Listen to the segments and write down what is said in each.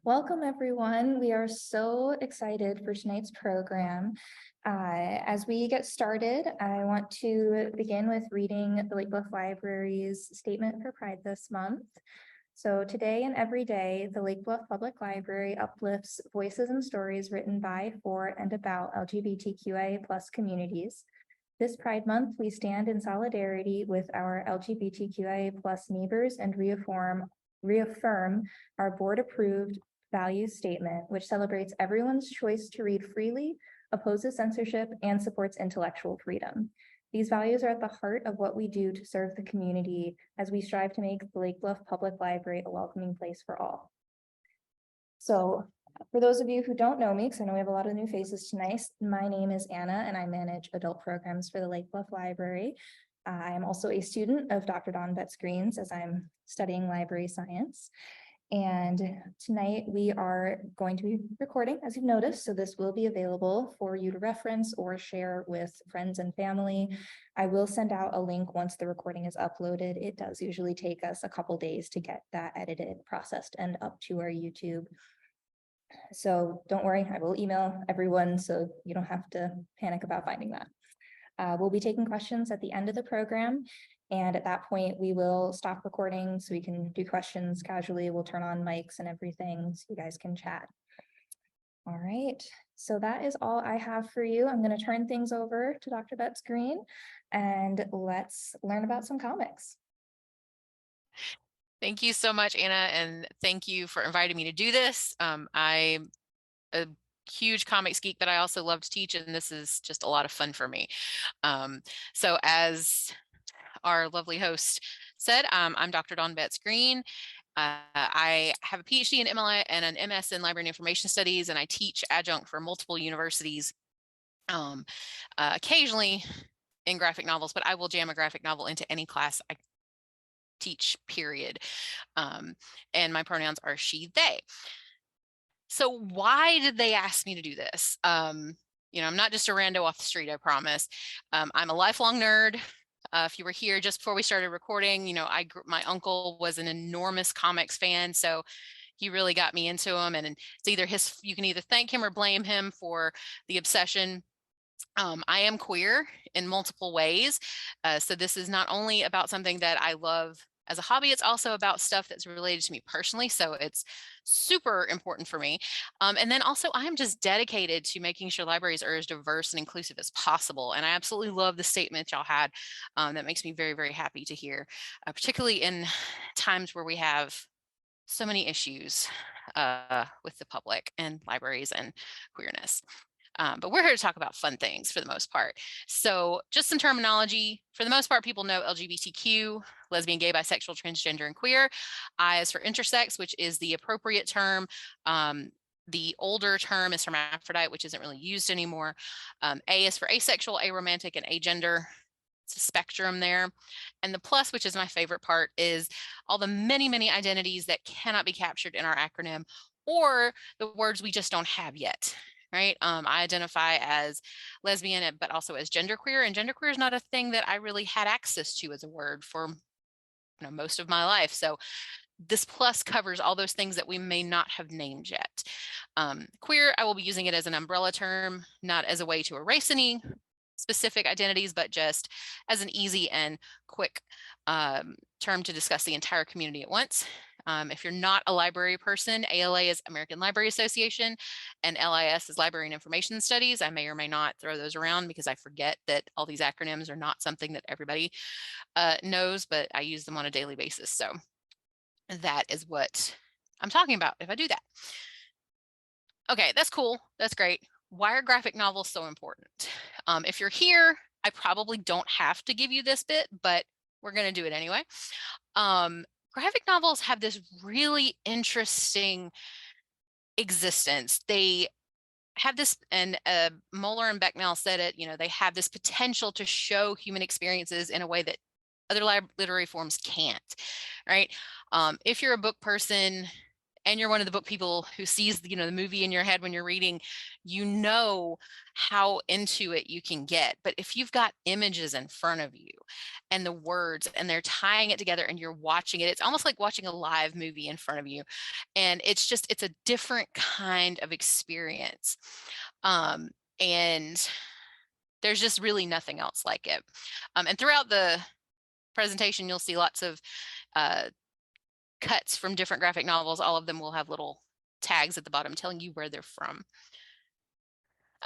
Welcome, everyone. We are so excited for tonight's program. As we get started, I want to begin with reading the Lake Bluff Library's statement for Pride this month. So today and every day, the Lake Bluff Public Library uplifts voices and stories written by, for, and about LGBTQIA+ communities. This Pride Month, we stand in solidarity with our LGBTQIA+ neighbors and reaffirm our board-approved values statement, which celebrates everyone's choice to read freely, opposes censorship, and supports intellectual freedom. These values are at the heart of what we do to serve the community as we strive to make the Lake Bluff Public Library a welcoming place for all. So for those of you who don't know me, because I know we have a lot of new faces tonight, my name is Anna and I manage adult programs for the Lake Bluff Library. I am also a student of Dr. Dawn Betts-Green's as I'm studying library science. And tonight we are going to be recording, as you've noticed, so this will be available for you to reference or share with friends and family. I will send out a link once the recording is uploaded. It does usually take us a couple days to get that edited, processed, and up to our YouTube. So don't worry, I will email everyone so you don't have to panic about finding that. We'll be taking questions at the end of the program. And at that point, we will stop recording so we can do questions casually. We'll turn on mics and everything so you guys can chat. All right, so that is all I have for you. I'm going to turn things over to Dr. Betts-Green and let's learn about some comics. Thank you so much, Anna, and thank you for inviting me to do this. I'm a huge comics geek, but I also love to teach, and this is just a lot of fun for me. So as our lovely host said, I'm Dr. Dawn Betts-Green. I have a PhD in MLA and an MS in Library and Information Studies, and I teach adjunct for multiple universities, occasionally in graphic novels, but I will jam a graphic novel into any class I teach, period. And my pronouns are she, they. So why did they ask me to do this? I'm not just a rando off the street, I promise. I'm a lifelong nerd. If you were here just before we started recording, my uncle was an enormous comics fan, so he really got me into them. And it's either you can either thank him or blame him for the obsession. I am queer in multiple ways. So this is not only about something that I love as a hobby, it's also about stuff that's related to me personally. So it's super important for me. And then also I'm just dedicated to making sure libraries are as diverse and inclusive as possible. And I absolutely love the statement y'all had. That makes me very, very happy to hear, particularly in times where we have so many issues with the public and libraries and queerness. But we're here to talk about fun things for the most part. So just some terminology. For the most part, people know LGBTQ, lesbian, gay, bisexual, transgender, and queer. I is for intersex, which is the appropriate term. The older term is hermaphrodite, which isn't really used anymore. A is for asexual, aromantic, and agender. It's a spectrum there. And the plus, which is my favorite part, is all the many, many identities that cannot be captured in our acronym or the words we just don't have yet. Right. I identify as lesbian, but also as genderqueer, and genderqueer is not a thing that I really had access to as a word for most of my life. So this plus covers all those things that we may not have named yet. Queer, I will be using it as an umbrella term, not as a way to erase any specific identities, but just as an easy and quick term to discuss the entire community at once. If you're not a library person, ALA is American Library Association, and LIS is Library and Information Studies. I may or may not throw those around because I forget that all these acronyms are not something that everybody knows, but I use them on a daily basis. So that is what I'm talking about if I do that. Okay, that's cool. That's great. Why are graphic novels so important? If you're here, I probably don't have to give you this bit, but we're going to do it anyway. Graphic novels have this really interesting existence. They have this, and Moeller and Becknell said it, they have this potential to show human experiences in a way that other literary forms can't, right? If you're a book person and you're one of the book people who sees, you know, the movie in your head when you're reading, you know how into it you can get. But if you've got images in front of you and the words and they're tying it together and you're watching it, it's almost like watching a live movie in front of you. And it's a different kind of experience. And there's just really nothing else like it. And throughout the presentation, you'll see lots of uh, cuts from different graphic novels. All of them will have little tags at the bottom telling you where they're from.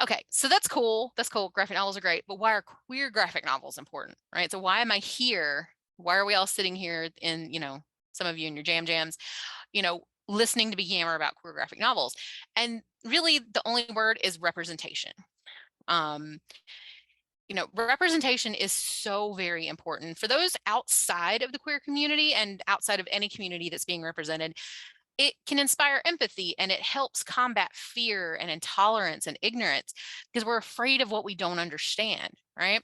Okay, so that's cool. That's cool. Graphic novels are great, but why are queer graphic novels important, right? So why am I here? Why are we all sitting here in, you know, some of you in your jams, you know, listening to me yammer about queer graphic novels? And really the only word is representation. Um, you know, representation is so very important for those outside of the queer community and outside of any community that's being represented. It can inspire empathy and it helps combat fear and intolerance and ignorance because we're afraid of what we don't understand, right?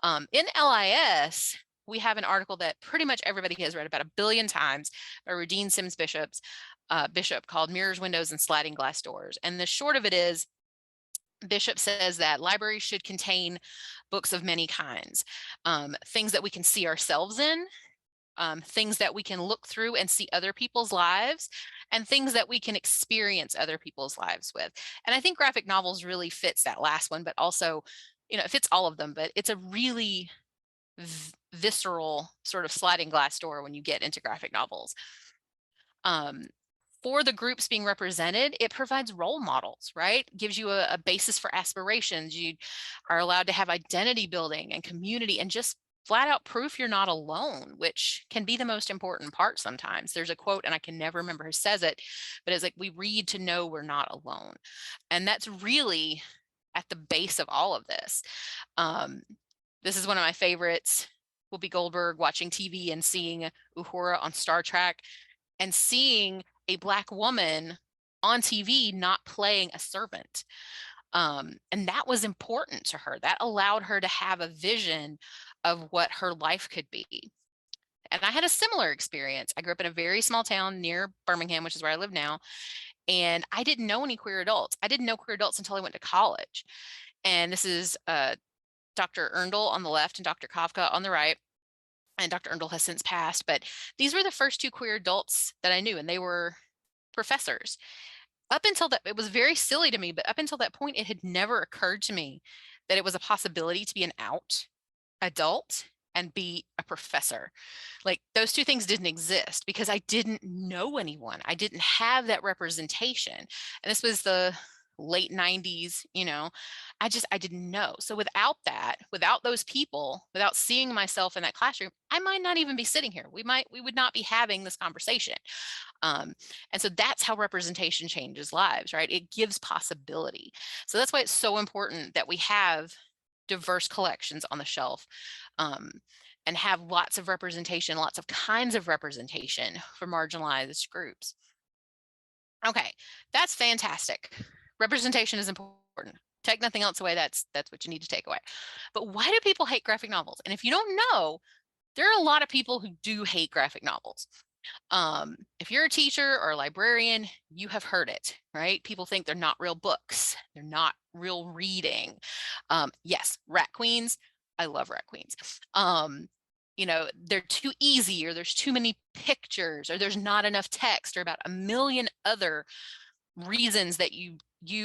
In LIS, we have an article that pretty much everybody has read about 1 billion times by Rudine Sims Bishop called Mirrors, Windows, and Sliding Glass Doors. And the short of it is, Bishop says that libraries should contain books of many kinds, things that we can see ourselves in, things that we can look through and see other people's lives, and things that we can experience other people's lives with. And I think graphic novels really fits that last one, but also, you know, it fits all of them, but it's a really visceral sort of sliding glass door when you get into graphic novels. For the groups being represented, it provides role models, right? Gives you a basis for aspirations. You are allowed to have identity building and community and just flat out proof you're not alone, which can be the most important part sometimes. There's a quote, and I can never remember who says it, but it's like, we read to know we're not alone. And that's really at the base of all of this. This is one of my favorites. Whoopi Goldberg watching TV and seeing Uhura on Star Trek and seeing a Black woman on TV not playing a servant. And that was important to her. That allowed her to have a vision of what her life could be. And I had a similar experience. I grew up in a very small town near Birmingham, which is where I live now. And I didn't know any queer adults. I didn't know queer adults until I went to college. And this is Dr. Erndl on the left and Dr. Kafka on the right. And Dr. Erndl has since passed, but these were the first 2 queer adults that I knew, and they were professors. Up until that, it was very silly to me, but up until that point, it had never occurred to me that it was a possibility to be an out adult and be a professor. Like, those 2 things didn't exist because I didn't know anyone. I didn't have that representation. And this was the late 90s, you know, I didn't know. So without that, without those people, without seeing myself in that classroom, I might not even be sitting here. We would not be having this conversation. And so that's how representation changes lives, right? It gives possibility. So that's why it's so important that we have diverse collections on the shelf, and have lots of representation, lots of kinds of representation for marginalized groups. Okay, that's fantastic. Representation is important. Take nothing else away. That's what you need to take away. But why do people hate graphic novels? And if you don't know, there are a lot of people who do hate graphic novels. If you're a teacher or a librarian, you have heard it, right? People think they're not real books. They're not real reading. Yes, rat queens. I love rat queens. You know, they're too easy, or there's too many pictures, or there's not enough text, or about a million other reasons that you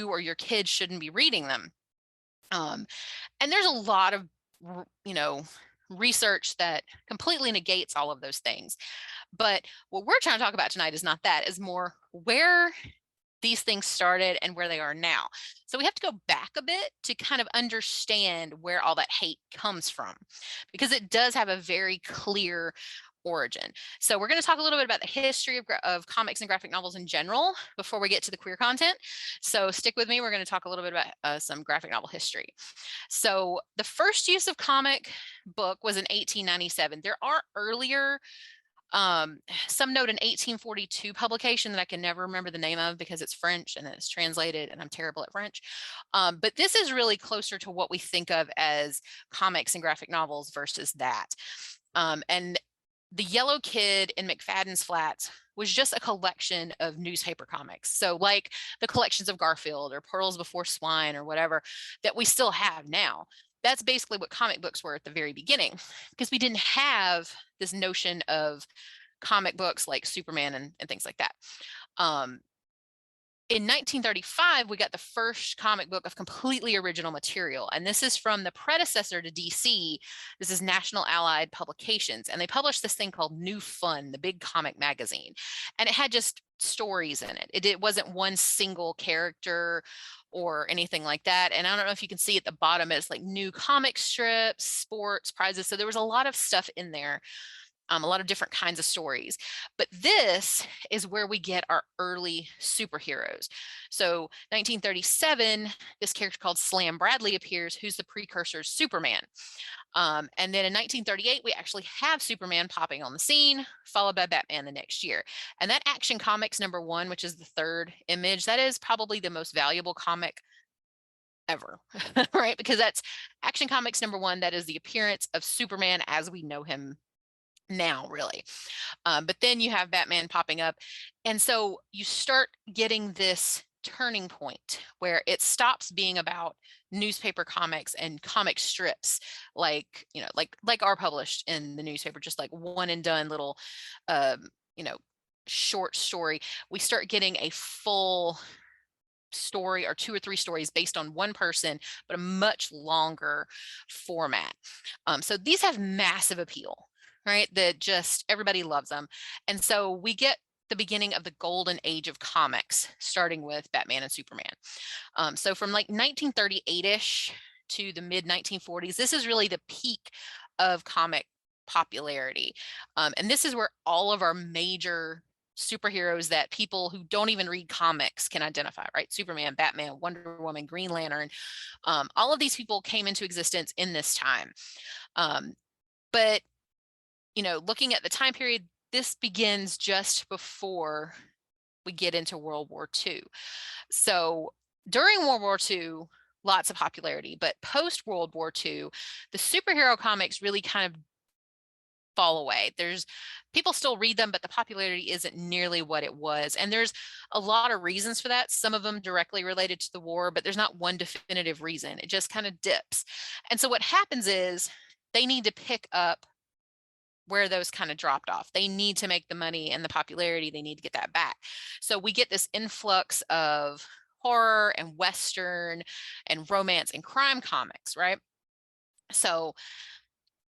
or your kids shouldn't be reading them. And there's a lot of, you know, research that completely negates all of those things. But what we're trying to talk about tonight is not that, is more where these things started and where they are now. So we have to go back a bit to kind of understand where all that hate comes from, because it does have a very clear origin. So we're going to talk a little bit about the history of comics and graphic novels in general before we get to the queer content. So stick with me. We're going to talk a little bit about some graphic novel history. So the first use of comic book was in 1897. There are earlier, some note an 1842 publication that I can never remember the name of because it's French and it's translated, and I'm terrible at French. But this is really closer to what we think of as comics and graphic novels versus that. And the Yellow Kid in McFadden's Flats was just a collection of newspaper comics. So like the collections of Garfield or Pearls Before Swine or whatever that we still have now. That's basically what comic books were at the very beginning, because we didn't have this notion of comic books like Superman and things like that. In 1935, we got the first comic book of completely original material. And this is from the predecessor to DC. This is National Allied Publications. And they published this thing called New Fun, the big comic magazine. And it had just stories in it. It wasn't one single character or anything like that. And I don't know if you can see at the bottom, it's like new comic strips, sports, prizes. So there was a lot of stuff in there, a lot of different kinds of stories. But this is where we get our early superheroes. So 1937, this character called Slam Bradley appears, who's the precursor to Superman. And then in 1938, we actually have Superman popping on the scene, followed by Batman the next year. And that Action Comics #1, which is the third image, that is probably the most valuable comic ever, right? Because that's Action Comics #1. That is the appearance of Superman as we know him now, really. But then you have Batman popping up. And so you start getting this turning point where it stops being about newspaper comics and comic strips, like, like are published in the newspaper, just like one and done little, um, you know, short story. We start getting a full story or 2 or 3 stories based on one person, but a much longer format. So these have massive appeal, right? That just everybody loves them. And so we get the beginning of the golden age of comics, starting with Batman and Superman. So from like 1938-ish to the mid 1940s, this is really the peak of comic popularity. And this is where all of our major superheroes that people who don't even read comics can identify, right? Superman, Batman, Wonder Woman, Green Lantern. All of these people came into existence in this time. But looking at the time period, this begins just before we get into World War II. So during World War II, lots of popularity, but post World War II, the superhero comics really kind of fall away. There's people still read them, but the popularity isn't nearly what it was. And there's a lot of reasons for that. Some of them directly related to the war, but there's not one definitive reason. It just kind of dips. And so what happens is they need to pick up where those kind of dropped off. They need to make the money and the popularity. They need to get that back. So we get this influx of horror and Western and romance and crime comics, right? So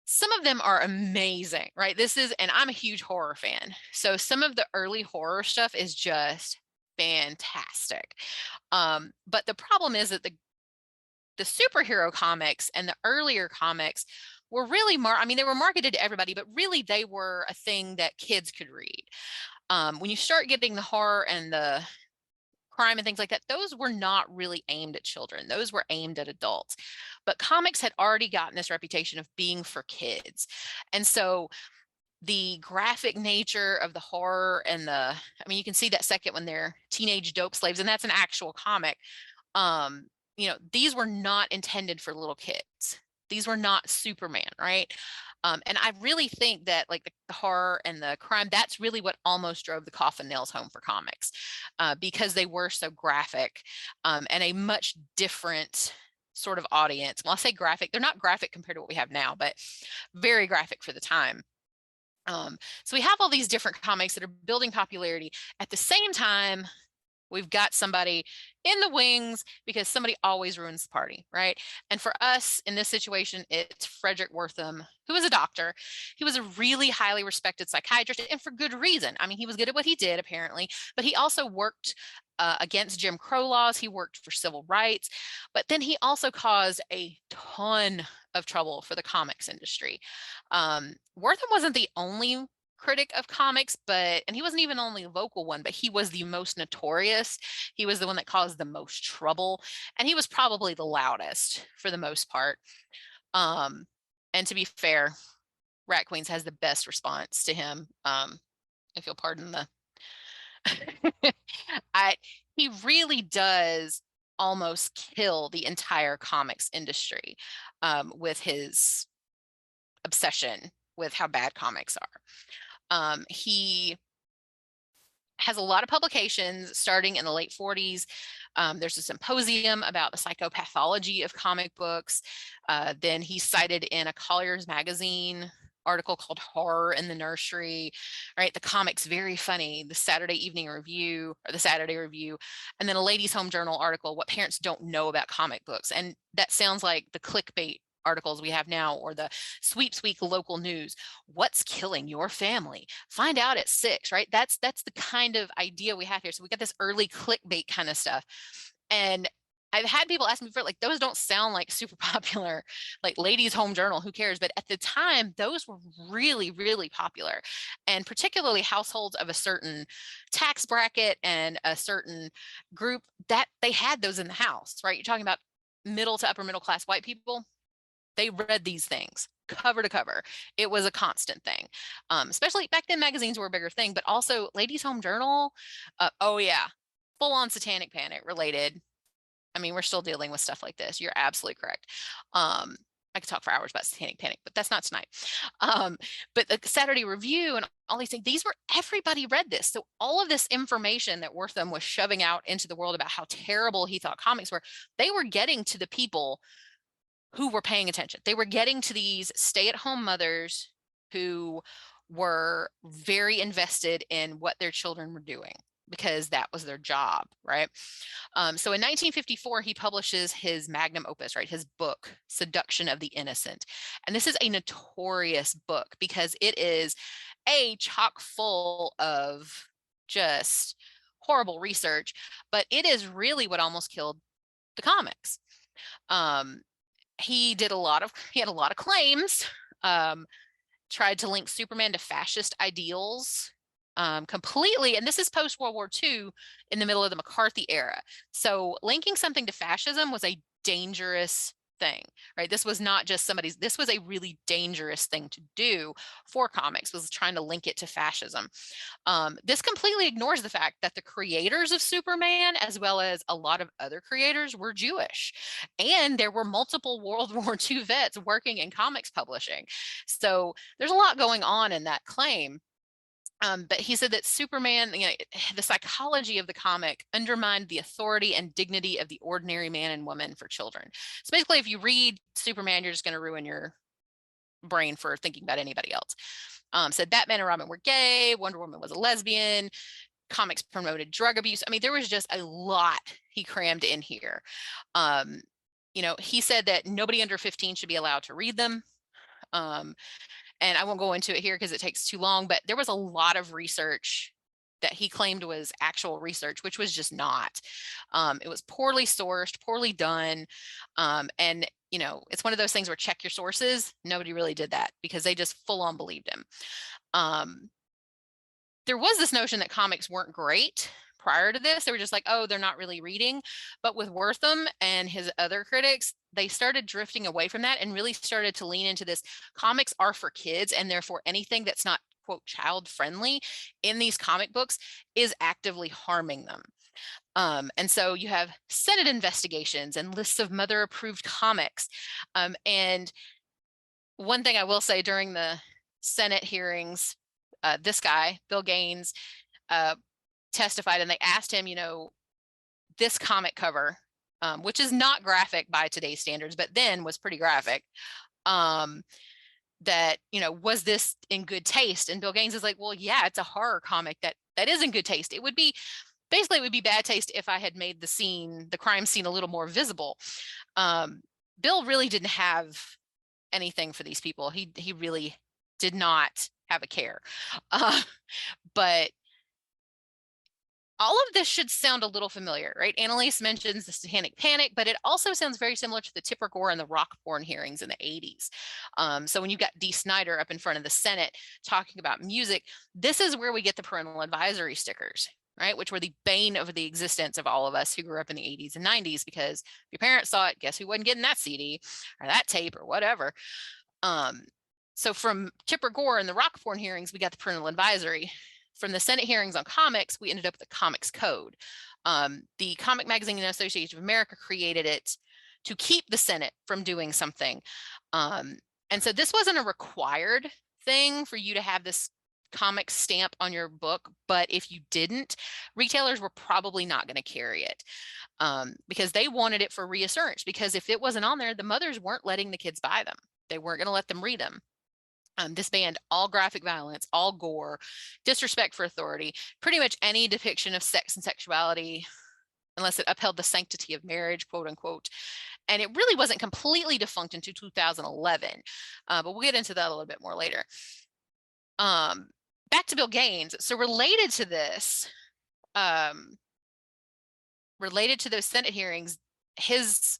some of them are amazing, right? And I'm a huge horror fan. So some of the early horror stuff is just fantastic. But the problem is that the superhero comics and the earlier comics were really they were marketed to everybody, but really they were a thing that kids could read. When you start getting the horror and the crime and things like that, those were not really aimed at children. Those were aimed at adults. But comics had already gotten this reputation of being for kids. And so the graphic nature of the horror and you can see that second when they're teenage dope slaves, and that's an actual comic. These were not intended for little kids. These were not Superman, right? And I really think that like the horror and the crime, that's really what almost drove the coffin nails home for comics, because they were so graphic, and a much different sort of audience. Well, I'll say graphic. They're not graphic compared to what we have now, but very graphic for the time. So we have all these different comics that are building popularity. At the same time, we've got somebody in the wings because somebody always ruins the party, right? And for us in this situation, it's Frederick Wortham, who was a doctor. He was a really highly respected psychiatrist, and for good reason. He was good at what he did, apparently, but he also worked against Jim Crow laws. He worked for civil rights, but then he also caused a ton of trouble for the comics industry. Wortham wasn't the only critic of comics, and he wasn't even the only vocal one, but he was the most notorious. He was the one that caused the most trouble, and he was probably the loudest for the most part. And to be fair, Rat Queens has the best response to him. If you'll pardon the he really does almost kill the entire comics industry with his obsession with how bad comics are. He has a lot of publications starting in the late 40s. There's a symposium about the psychopathology of comic books. Then he's cited in a Collier's magazine article called Horror in the Nursery, right? The Comics Very Funny, the Saturday Evening Review or the Saturday Review, and then a Ladies' Home Journal article, What Parents Don't Know About Comic Books. And that sounds like the clickbait articles we have now, or the Sweeps Week local news. What's killing your family? Find out at 6, right? That's the kind of idea we have here. So we got this early clickbait kind of stuff. And I've had people ask me for like, those don't sound like super popular, like Ladies' Home Journal, who cares? But at the time, those were really, really popular. And particularly households of a certain tax bracket and a certain group, that they had those in the house, right? You're talking about middle to upper middle class white people. They read these things cover to cover. It was a constant thing. Especially back then, magazines were a bigger thing, but also Ladies' Home Journal. Oh yeah, full on satanic panic related. I mean, we're still dealing with stuff like this. You're absolutely correct. I could talk for hours about satanic panic, but that's not tonight. But the Saturday Review and all these things, everybody read this. So all of this information that Wortham was shoving out into the world about how terrible he thought comics were, they were getting to the people who were paying attention. They were getting to these stay-at-home mothers who were very invested in what their children were doing because that was their job, right? So in 1954, he publishes his magnum opus, right? His book, Seduction of the Innocent. And this is a notorious book because it is chock full of just horrible research, but it is really what almost killed the comics. He had a lot of claims, tried to link Superman to fascist ideals completely. And this is post World War II in the middle of the McCarthy era. So linking something to fascism was a dangerous thing, right? This was not just this was a really dangerous thing to do for comics, was trying to link it to fascism. This completely ignores the fact that the creators of Superman, as well as a lot of other creators, were Jewish. And there were multiple World War II vets working in comics publishing. So there's a lot going on in that claim. But he said that Superman, the psychology of the comic undermined the authority and dignity of the ordinary man and woman for children. So basically, if you read Superman, you're just going to ruin your brain for thinking about anybody else. Said Batman and Robin were gay, Wonder Woman was a lesbian, comics promoted drug abuse. I mean, there was just a lot he crammed in here. He said that nobody under 15 should be allowed to read them. And I won't go into it here because it takes too long, but there was a lot of research that he claimed was actual research, which was just not. It was poorly sourced, poorly done. And it's one of those things where check your sources. Nobody really did that because they just full on believed him. There was this notion that comics weren't great prior to this. They were just like, oh, they're not really reading. But with Wortham and his other critics, they started drifting away from that and really started to lean into this. Comics are for kids, and therefore anything that's not, quote, child friendly in these comic books is actively harming them. And so you have Senate investigations and lists of mother approved comics. And one thing I will say during the Senate hearings, this guy, Bill Gaines, testified, and they asked him, this comic cover, which is not graphic by today's standards, but then was pretty graphic, that, was this in good taste? And Bill Gaines is like, well, yeah, it's a horror comic that is in good taste. It would be bad taste if I had made the crime scene a little more visible. Bill really didn't have anything for these people. He really did not have a care. But all of this should sound a little familiar, right? Annalise mentions the satanic panic, but it also sounds very similar to the Tipper Gore and the Rockborn hearings in the 80s. So when you got Dee Snider up in front of the Senate talking about music, this is where we get the parental advisory stickers, right? Which were the bane of the existence of all of us who grew up in the 80s and 90s, because if your parents saw it, guess who wasn't getting that CD or that tape or whatever. So from Tipper Gore and the Rockborn hearings, we got the parental advisory. From the Senate hearings on comics, we ended up with the Comics Code. The Comic Magazine Association of America created it to keep the Senate from doing something. And so this wasn't a required thing for you to have this comic stamp on your book, but if you didn't, retailers were probably not going to carry it, because they wanted it for reassurance, because if it wasn't on there, the mothers weren't letting the kids buy them. They weren't going to let them read them. This banned all graphic violence, all gore, disrespect for authority, pretty much any depiction of sex and sexuality, unless it upheld the sanctity of marriage, quote unquote. And it really wasn't completely defunct until 2011, but we'll get into that a little bit more later. Back to Bill Gaines. So related to this, related to those Senate hearings, his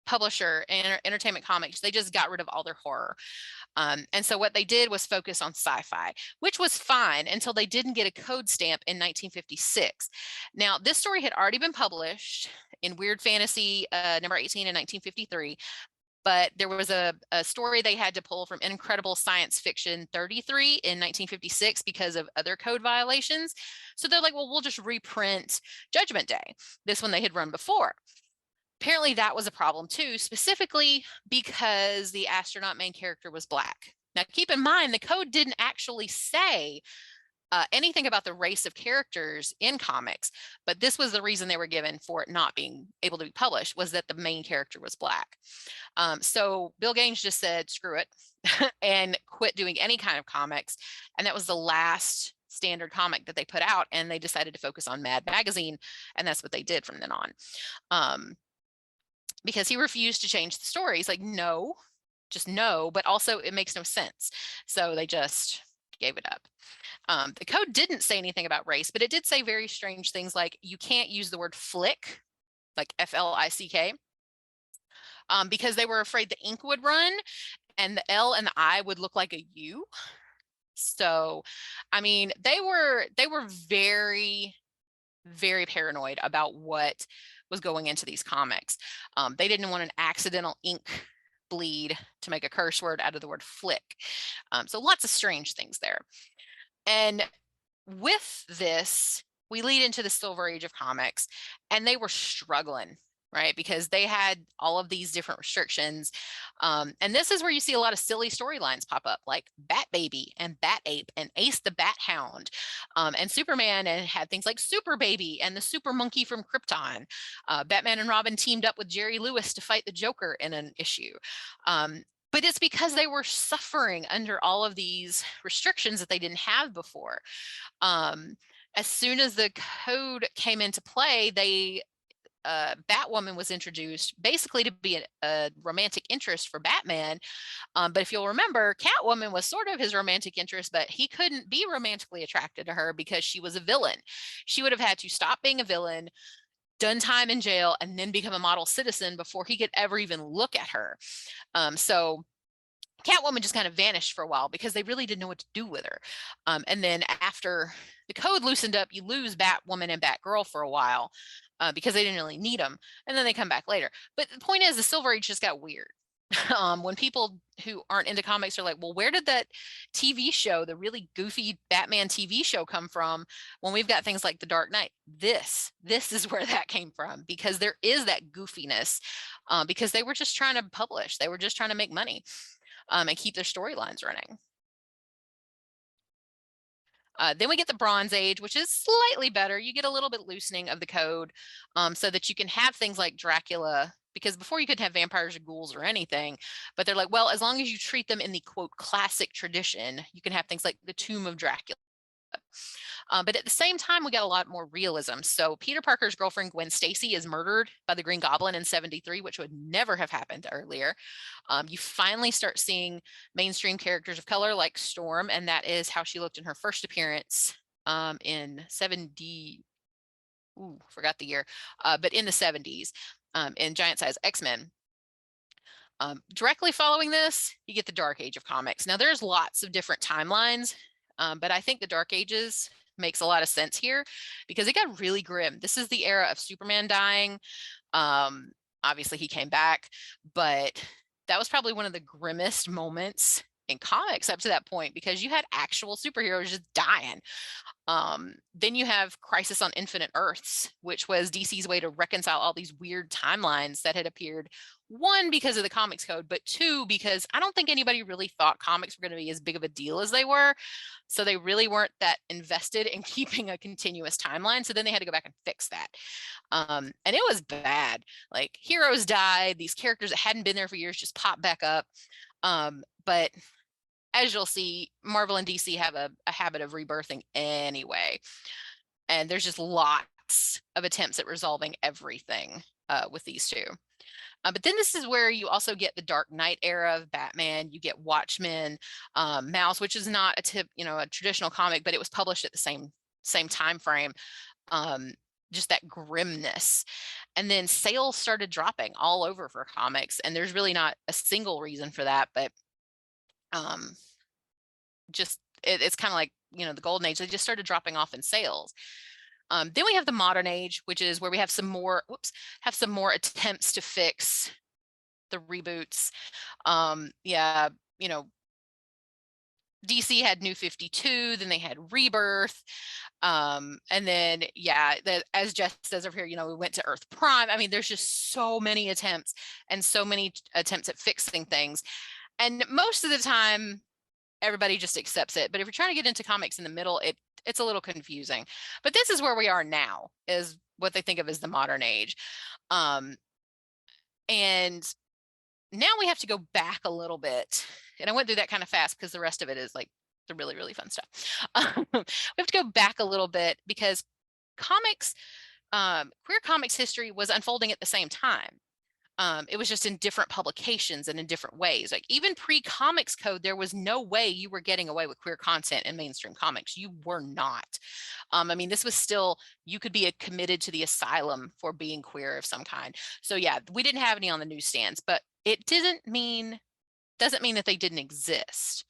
publisher, Entertainment Comics, they just got rid of all their horror. And so what they did was focus on sci-fi, which was fine until they didn't get a code stamp in 1956. Now, this story had already been published in Weird Fantasy number 18 in 1953, but there was a story they had to pull from Incredible Science Fiction 33 in 1956 because of other code violations. So they're like, well, we'll just reprint Judgment Day, this one they had run before. Apparently that was a problem too, specifically because the astronaut main character was Black. Now, keep in mind, the code didn't actually say anything about the race of characters in comics, but this was the reason they were given for it not being able to be published, was that the main character was Black. So Bill Gaines just said, screw it, and quit doing any kind of comics. And that was the last standard comic that they put out, and they decided to focus on Mad Magazine, and that's what they did from then on. Because he refused to change the story. He's like, no, just no, but also it makes no sense. So they just gave it up. The code didn't say anything about race, but it did say very strange things like you can't use the word flick, like F-L-I-C-K, because they were afraid the ink would run and the L and the I would look like a U. So, I mean, they were very, very paranoid about what was going into these comics. They didn't want an accidental ink bleed to make a curse word out of the word flick. So lots of strange things there. And with this, we lead into the Silver Age of comics, and they were struggling, right? Because they had all of these different restrictions. And this is where you see a lot of silly storylines pop up, like Bat Baby and Bat Ape and Ace the Bat Hound. And Superman had things like Super Baby and the Super Monkey from Krypton. Batman and Robin teamed up with Jerry Lewis to fight the Joker in an issue. But it's because they were suffering under all of these restrictions that they didn't have before. As soon as the code came into play, Batwoman was introduced basically to be a romantic interest for Batman. But if you'll remember, Catwoman was sort of his romantic interest, but he couldn't be romantically attracted to her because she was a villain. She would have had to stop being a villain, done time in jail, and then become a model citizen before he could ever even look at her. So Catwoman just kind of vanished for a while because they really didn't know what to do with her. And then after the code loosened up, you lose Batwoman and Batgirl for a while because they didn't really need them. And then they come back later. But the point is, the Silver Age just got weird. When people who aren't into comics are like, well, where did that TV show, the really goofy Batman TV show, come from when we've got things like The Dark Knight? This is where that came from, because there is that goofiness, because they were just trying to publish. They were just trying to make money and keep their storylines running. Then we get the Bronze Age, which is slightly better. You get a little bit loosening of the code so that you can have things like Dracula, because before you couldn't have vampires or ghouls or anything, but they're like, well, as long as you treat them in the quote classic tradition, you can have things like the Tomb of Dracula. But at the same time, we got a lot more realism. So Peter Parker's girlfriend, Gwen Stacy, is murdered by the Green Goblin in 1973, which would never have happened earlier. You finally start seeing mainstream characters of color like Storm, and that is how she looked in her first appearance in 70. Ooh, forgot the year, but in the 70s in Giant Size X-Men. Directly following this, you get the Dark Age of comics. Now, there's lots of different timelines, but I think the Dark Ages makes a lot of sense here because it got really grim. This is the era of Superman dying. Obviously, he came back, but that was probably one of the grimmest moments in comics up to that point because you had actual superheroes just dying. Then you have Crisis on Infinite Earths, which was DC's way to reconcile all these weird timelines that had appeared. One, because of the comics code, but two, because I don't think anybody really thought comics were going to be as big of a deal as they were. So they really weren't that invested in keeping a continuous timeline. So then they had to go back and fix that. And it was bad. Like heroes died, these characters that hadn't been there for years just popped back up. But as you'll see, Marvel and DC have a habit of rebirthing anyway. And there's just lots of attempts at resolving everything with these two. But then this is where you also get the Dark Knight era of Batman. You get Watchmen, Mouse, which is not a traditional comic, but it was published at the same time frame. Just that grimness. And then sales started dropping all over for comics, and there's really not a single reason for that, but just it's kind of like the golden age. They just started dropping off in sales. Then we have the modern age, which is where we have some more attempts to fix the reboots. DC had New 52, then they had Rebirth. And then, as Jess says over here, we went to Earth Prime. I mean, there's just so many attempts and so many attempts at fixing things. And most of the time, everybody just accepts it. But if you're trying to get into comics in the middle, it's a little confusing. But this is where we are now, is what they think of as the modern age. And now we have to go back a little bit. And I went through that kind of fast because the rest of it is like the really, really fun stuff. We have to go back a little bit because queer comics history was unfolding at the same time. It was just in different publications and in different ways. Like even pre-comics code, there was no way you were getting away with queer content in mainstream comics. You were not. I mean, this was still, you could be committed to the asylum for being queer of some kind. So yeah, we didn't have any on the newsstands, but it doesn't mean that they didn't exist.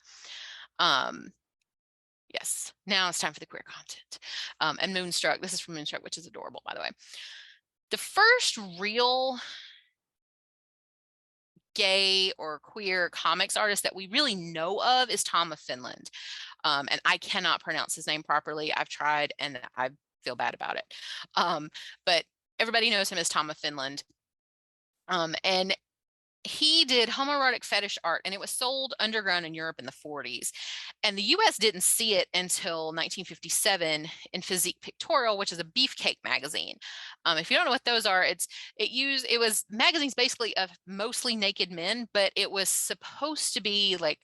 Yes, now it's time for the queer content. And Moonstruck, this is from Moonstruck, which is adorable, by the way. The first real gay or queer comics artist that we really know of is Tom of Finland. And I cannot pronounce his name properly. I've tried and I feel bad about it. But everybody knows him as Tom of Finland. And he did homoerotic fetish art, and it was sold underground in Europe in the 40s. And the US didn't see it until 1957 in Physique Pictorial, which is a beefcake magazine. If you don't know what those are, it was magazines basically of mostly naked men, but it was supposed to be like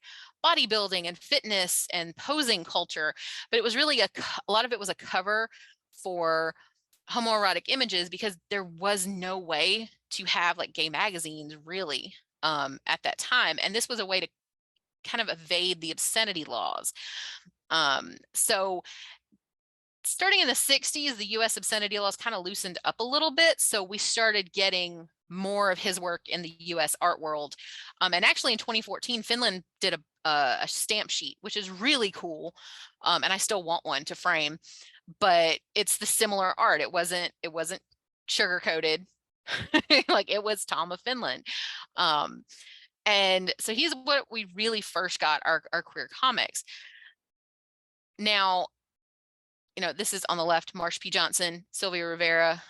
bodybuilding and fitness and posing culture. But it was really a lot of it was a cover for homoerotic images because there was no way to have like gay magazines really at that time. And this was a way to kind of evade the obscenity laws. So starting in the 60s, the US obscenity laws kind of loosened up a little bit. So we started getting more of his work in the US art world. And actually in 2014, Finland did a stamp sheet, which is really cool. And I still want one to frame, but it's the similar art. It wasn't sugar coated. Like it was Tom of Finland. And so he's what we really first got our queer comics. Now, this is on the left, Marsh P. Johnson, Sylvia Rivera,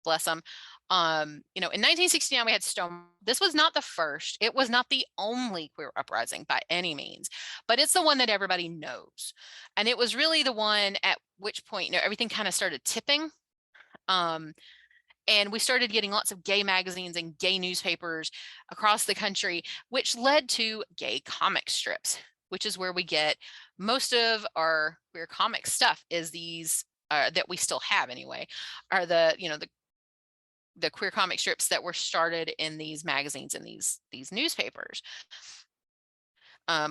bless them. In 1969, we had Stone. This was not the first. It was not the only queer uprising by any means, but it's the one that everybody knows. And it was really the one at which point, everything kind of started tipping. And we started getting lots of gay magazines and gay newspapers across the country, which led to gay comic strips, which is where we get most of our queer comic stuff is these that we still have anyway, are the queer comic strips that were started in these magazines and these newspapers.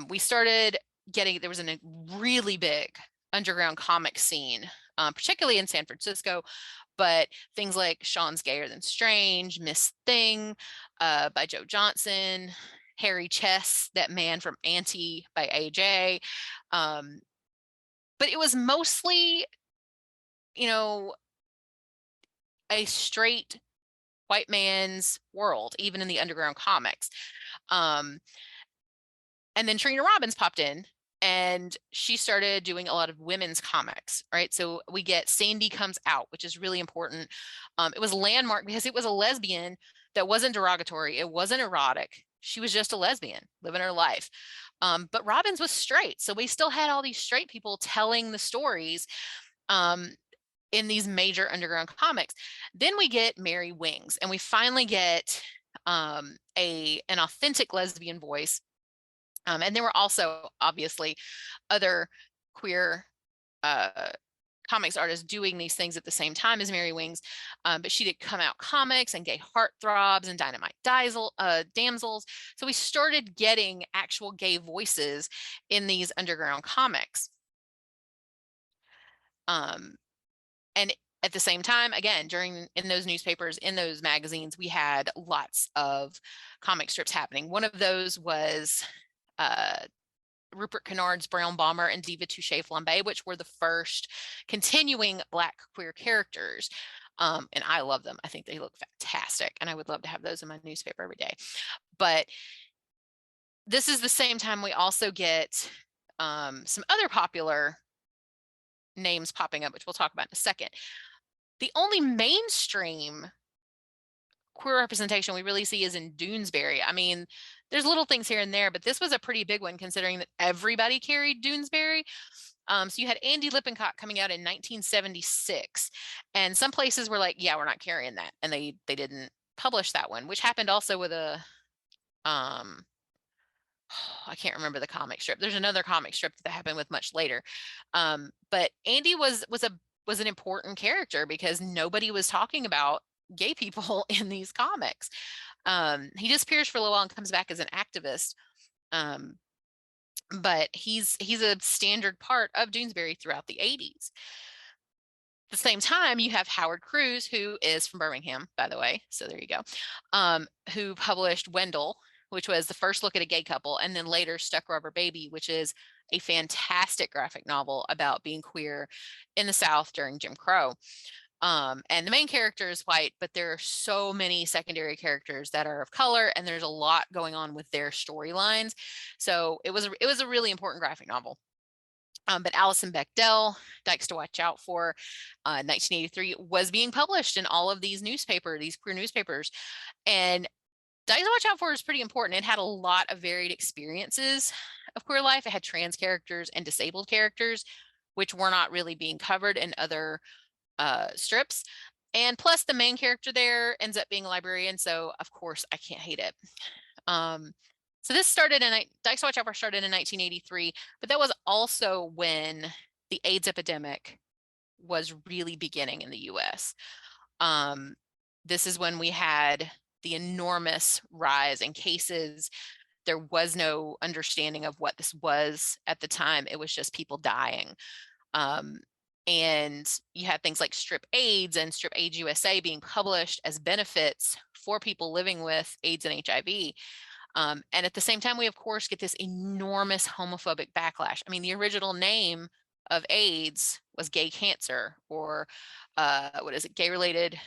We started getting, there was a really big underground comic scene, particularly in San Francisco, but things like Sean's Gayer Than Strange, Miss Thing by Joe Johnson, Harry Chess, That Man from Auntie by AJ. But it was mostly, a straight white man's world, even in the underground comics. And then Trina Robbins popped in and she started doing a lot of women's comics, right? So we get Sandy Comes Out, which is really important. It was landmark because it was a lesbian that wasn't derogatory. It wasn't erotic. She was just a lesbian living her life. But Robbins was straight. So we still had all these straight people telling the stories in these major underground comics. Then we get Mary Wings, and we finally get an authentic lesbian voice. And there were also obviously other queer comics artists doing these things at the same time as Mary Wings, but she did Come Out Comics and Gay Heartthrobs and Dynamite Damsels. So we started getting actual gay voices in these underground comics. And at the same time, again, in those newspapers, in those magazines, we had lots of comic strips happening. One of those was Rupert Kennard's Brown Bomber and Diva Touche Flambe, which were the first continuing Black queer characters. And I love them. I think they look fantastic. And I would love to have those in my newspaper every day. But this is the same time we also get some other popular names popping up, which we'll talk about in a second. The only mainstream queer representation we really see is in Doonesbury. I mean, there's little things here and there, but this was a pretty big one considering that everybody carried Doonesbury. So you had Andy Lippincott coming out in 1976, and some places were like, yeah, we're not carrying that. And they didn't publish that one, which happened also with a, I can't remember the comic strip. There's another comic strip that happened with much later. But Andy was an important character because nobody was talking about gay people in these comics. He disappears for a little while and comes back as an activist. But he's a standard part of Doonesbury throughout the 80s. At the same time, you have Howard Cruz, who is from Birmingham, by the way. So there you go. Who published Wendell, which was the first look at a gay couple, and then later Stuck Rubber Baby, which is a fantastic graphic novel about being queer in the South during Jim Crow. And the main character is white, but there are so many secondary characters that are of color, and there's a lot going on with their storylines. So it was a really important graphic novel. But Alison Bechdel, Dykes to Watch Out For, 1983, was being published in all of these queer newspapers. And Dykes to Watch Out For is pretty important. It had a lot of varied experiences of queer life. It had trans characters and disabled characters, which were not really being covered in other strips. And plus the main character there ends up being a librarian. So of course I can't hate it. So this started Dykes to Watch Out For started in 1983, but that was also when the AIDS epidemic was really beginning in the US. This is when we had the enormous rise in cases. There was no understanding of what this was at the time. It was just people dying. And you had things like Strip AIDS and Strip AIDS USA being published as benefits for people living with AIDS and HIV. And at the same time, we, of course, get this enormous homophobic backlash. I mean, the original name of AIDS was gay cancer, or what is it? Gay-related,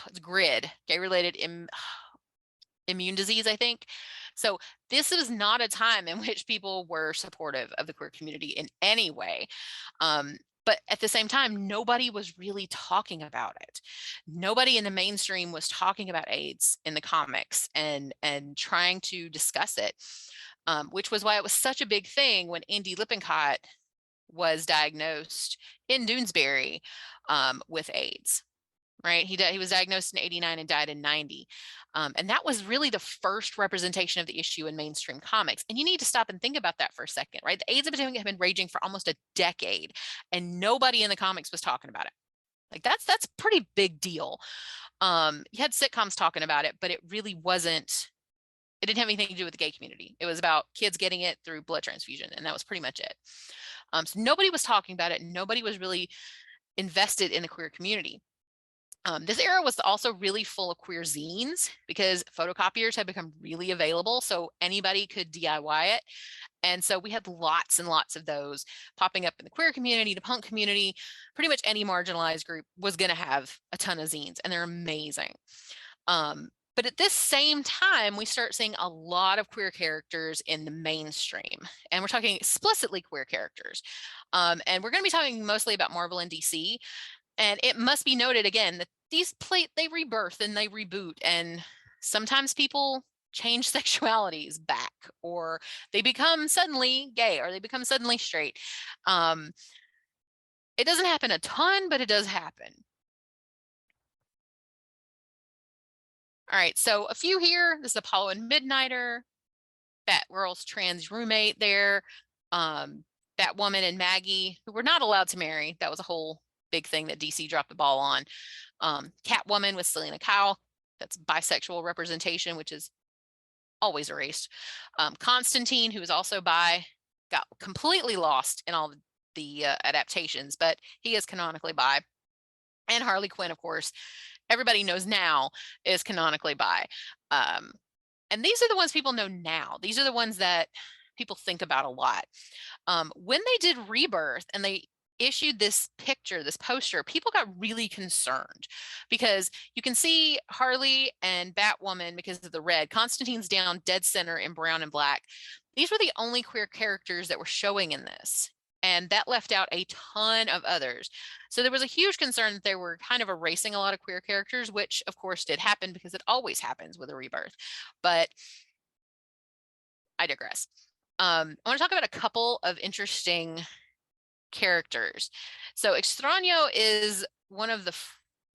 it's GRID, gay-related immune disease, I think. So this was not a time in which people were supportive of the queer community in any way. But at the same time, nobody was really talking about it. Nobody in the mainstream was talking about AIDS in the comics and trying to discuss it, which was why it was such a big thing when Andy Lippincott was diagnosed in Doonesbury with AIDS. Right, he was diagnosed in 89 and died in 90, and that was really the first representation of the issue in mainstream comics. And you need to stop and think about that for a second, right? The AIDS epidemic had been raging for almost a decade, and nobody in the comics was talking about it. Like that's a pretty big deal. You had sitcoms talking about it, but it really wasn't. It didn't have anything to do with the gay community. It was about kids getting it through blood transfusion, and that was pretty much it. So nobody was talking about it. Nobody was really invested in the queer community. This era was also really full of queer zines because photocopiers had become really available, so anybody could DIY it. And so we had lots and lots of those popping up in the queer community, the punk community. Pretty much any marginalized group was going to have a ton of zines, and they're amazing. But at this same time, we start seeing a lot of queer characters in the mainstream, and we're talking explicitly queer characters. And we're going to be talking mostly about Marvel and DC. And it must be noted again that they rebirth and they reboot, and sometimes people change sexualities back, or they become suddenly gay, or they become suddenly straight. It doesn't happen a ton, but it does happen. All right, so a few here. This is Apollo and Midnighter, Batgirl's trans roommate there, Batwoman and Maggie, who were not allowed to marry. That was a whole big thing that DC dropped the ball on. Catwoman with Selena Kyle. That's bisexual representation, which is always erased. Constantine, who is also bi, got completely lost in all the adaptations, but he is canonically bi. And Harley Quinn, of course, everybody knows now is canonically bi. And these are the ones people know now. These are the ones that people think about a lot. When they did Rebirth and they issued this picture, this poster, people got really concerned because you can see Harley and Batwoman because of the red. Constantine's down dead center in brown and black. These were the only queer characters that were showing in this, and that left out a ton of others. So there was a huge concern that they were kind of erasing a lot of queer characters, which of course did happen because it always happens with a rebirth. But I digress. I want to talk about a couple of interesting characters. So Extraño is one of the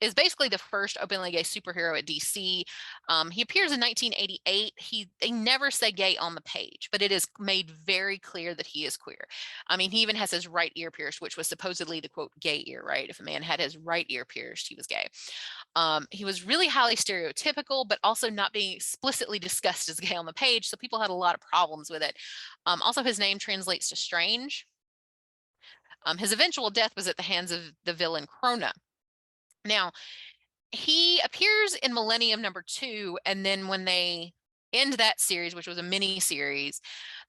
is basically the first openly gay superhero at DC. He appears in 1988. They never say gay on the page, but it is made very clear that he is queer. I mean, he even has his right ear pierced, which was supposedly the quote gay ear, right? If a man had his right ear pierced, he was gay. He was really highly stereotypical, but also not being explicitly discussed as gay on the page. So people had a lot of problems with it. Also, his name translates to strange. His eventual death was at the hands of the villain Krona. Now, he appears in Millennium #2, and then when they end that series, which was a mini series,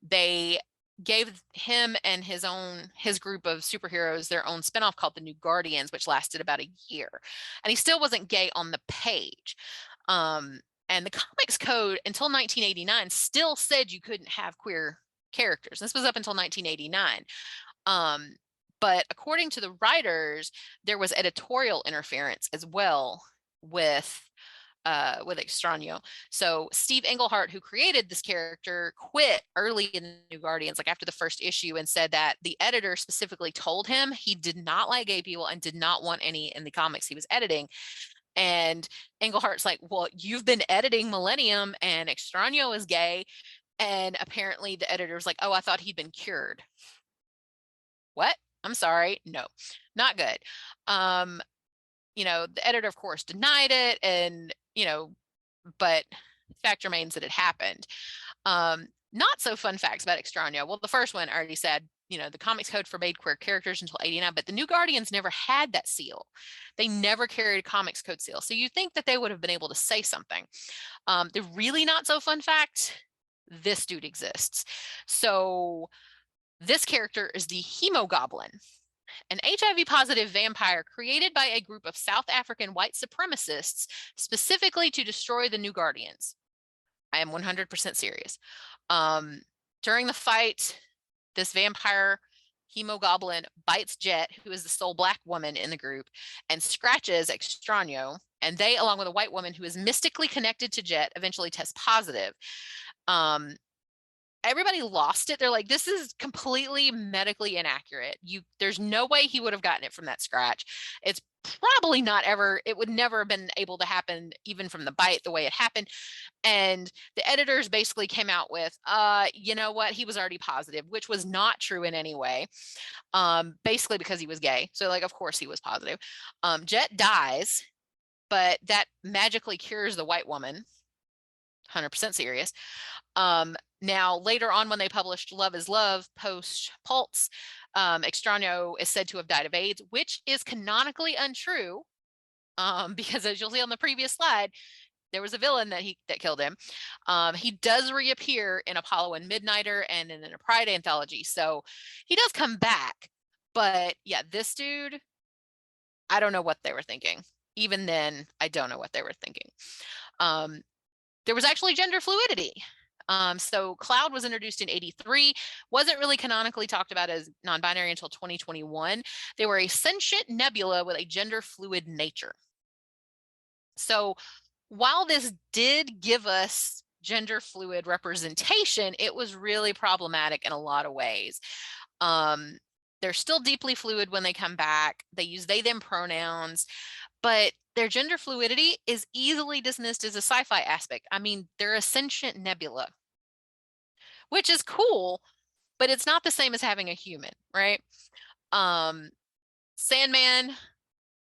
they gave him and his group of superheroes their own spinoff called the New Guardians, which lasted about a year. And he still wasn't gay on the page. And the comics code until 1989 still said you couldn't have queer characters. This was up until 1989. But according to the writers, there was editorial interference as well with Extraño. So Steve Englehart, who created this character, quit early in the New Guardians, like after the first issue, and said that the editor specifically told him he did not like gay people and did not want any in the comics he was editing. And Englehart's like, well, you've been editing Millennium and Extraño is gay. And apparently the editor's like, oh, I thought he'd been cured. What? I'm sorry. No, not good. The editor, of course, denied it, and, but fact remains that it happened. Not so fun facts about Extraño. Well, the first one I already said, the comics code forbade queer characters until 89, but the New Guardians never had that seal. They never carried a comics code seal. So you think that they would have been able to say something. The really not so fun fact, this dude exists. So this character is the Hemogoblin, an HIV positive vampire created by a group of South African white supremacists specifically to destroy the New Guardians. I am 100% serious. During the fight, this vampire Hemogoblin bites Jet, who is the sole black woman in the group, and scratches Extraño, and they, along with a white woman who is mystically connected to Jet, eventually test positive. Everybody lost it. They're like, this is completely medically inaccurate. There's no way he would have gotten it from that scratch. It's probably not ever, it would never have been able to happen even from the bite the way it happened. And the editors basically came out with, you know what, he was already positive, which was not true in any way. Basically because he was gay. So like, of course he was positive. Jet dies, but that magically cures the white woman. 100% serious. Now, later on, when they published Love is Love post Pulse, Extraño is said to have died of AIDS, which is canonically untrue, because as you'll see on the previous slide, there was a villain that killed him. He does reappear in Apollo and Midnighter and in a Pride anthology, so he does come back. But yeah, this dude, I don't know what they were thinking. Even then, I don't know what they were thinking. there was actually gender fluidity. So Cloud was introduced in 83, wasn't really canonically talked about as non-binary until 2021. They were a sentient nebula with a gender fluid nature. So while this did give us gender fluid representation, it was really problematic in a lot of ways. They're still deeply fluid when they come back. They use they, them pronouns, but their gender fluidity is easily dismissed as a sci-fi aspect. I mean, they're a sentient nebula, which is cool, but it's not the same as having a human, right? Sandman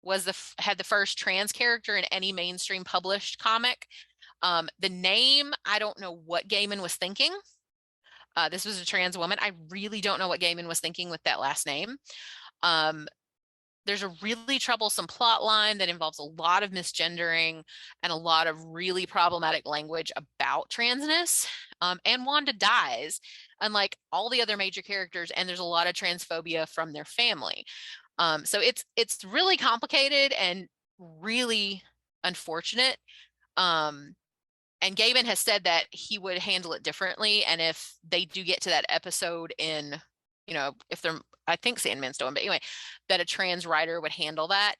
was had the first trans character in any mainstream published comic. The name, I don't know what Gaiman was thinking. This was a trans woman. I really don't know what Gaiman was thinking with that last name. There's a really troublesome plot line that involves a lot of misgendering and a lot of really problematic language about transness. And Wanda dies, unlike all the other major characters, and there's a lot of transphobia from their family. So it's really complicated and really unfortunate. And Gaiman has said that he would handle it differently. And if they do get to that episode in, if they're, I think Sandman's doing, but anyway, that a trans writer would handle that.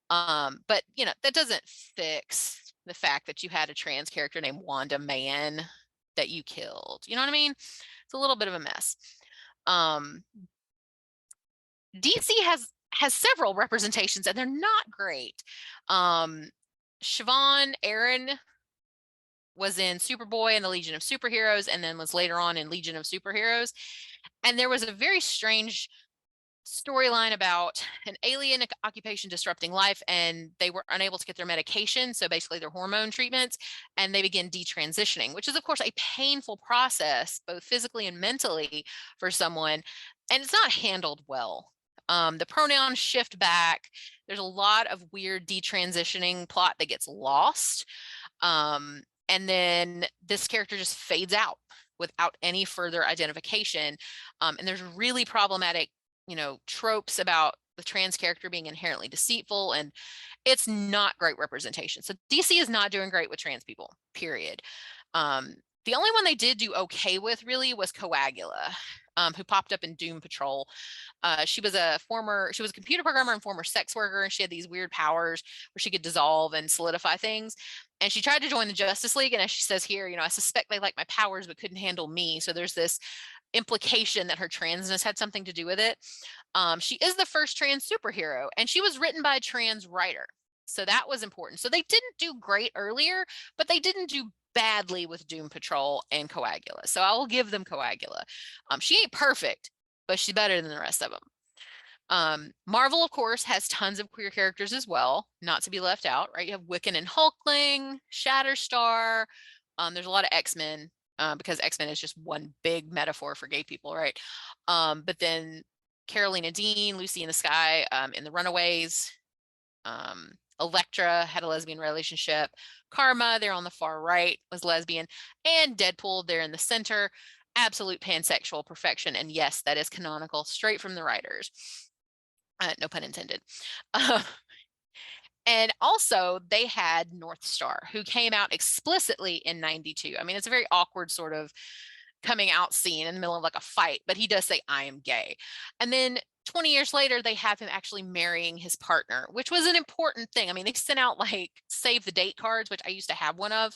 But that doesn't fix the fact that you had a trans character named Wanda Man that you killed. You know what I mean? It's a little bit of a mess. DC has several representations and they're not great. Siobhan Aaron was in Superboy and the Legion of Superheroes, and then was later on in Legion of Superheroes. And there was a very strange storyline about an alien occupation disrupting life, and they were unable to get their medication, so basically their hormone treatments, and they begin detransitioning, which is of course a painful process, both physically and mentally for someone, and it's not handled well. The pronouns shift back. There's a lot of weird detransitioning plot that gets lost. And then this character just fades out without any further identification. And there's really problematic, tropes about the trans character being inherently deceitful, and it's not great representation. So DC is not doing great with trans people, period. The only one they did do okay with really was Coagula, who popped up in Doom Patrol. She was a computer programmer and former sex worker, and she had these weird powers where she could dissolve and solidify things. And she tried to join the Justice League, and as she says here, I suspect they like my powers but couldn't handle me. So there's this implication that her transness had something to do with it. She is the first trans superhero, and she was written by a trans writer. So that was important. So they didn't do great earlier, but they didn't do badly with Doom Patrol and Coagula. So I will give them Coagula. She ain't perfect, but she's better than the rest of them. Marvel, of course, has tons of queer characters as well, not to be left out, right? You have Wiccan and Hulkling, Shatterstar. There's a lot of X-Men, because X-Men is just one big metaphor for gay people, right? But then Carolina Dean, Lucy in the Sky, in The Runaways. Elektra had a lesbian relationship. Karma, there on the far right, was lesbian. And Deadpool, there in the center. Absolute pansexual perfection. And yes, that is canonical, straight from the writers. No pun intended. And also they had North Star, who came out explicitly in 92. I mean, it's a very awkward sort of coming out scene in the middle of like a fight, but he does say, I am gay. And then 20 years later, they have him actually marrying his partner, which was an important thing. I mean, they sent out like save the date cards, which I used to have one of.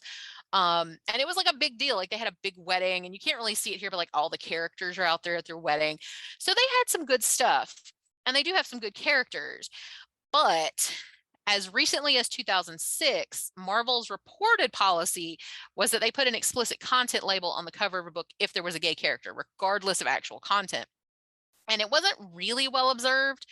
And it was like a big deal. Like they had a big wedding, and you can't really see it here, but like all the characters are out there at their wedding. So they had some good stuff, and they do have some good characters. But as recently as 2006, Marvel's reported policy was that they put an explicit content label on the cover of a book if there was a gay character, regardless of actual content. And it wasn't really well observed,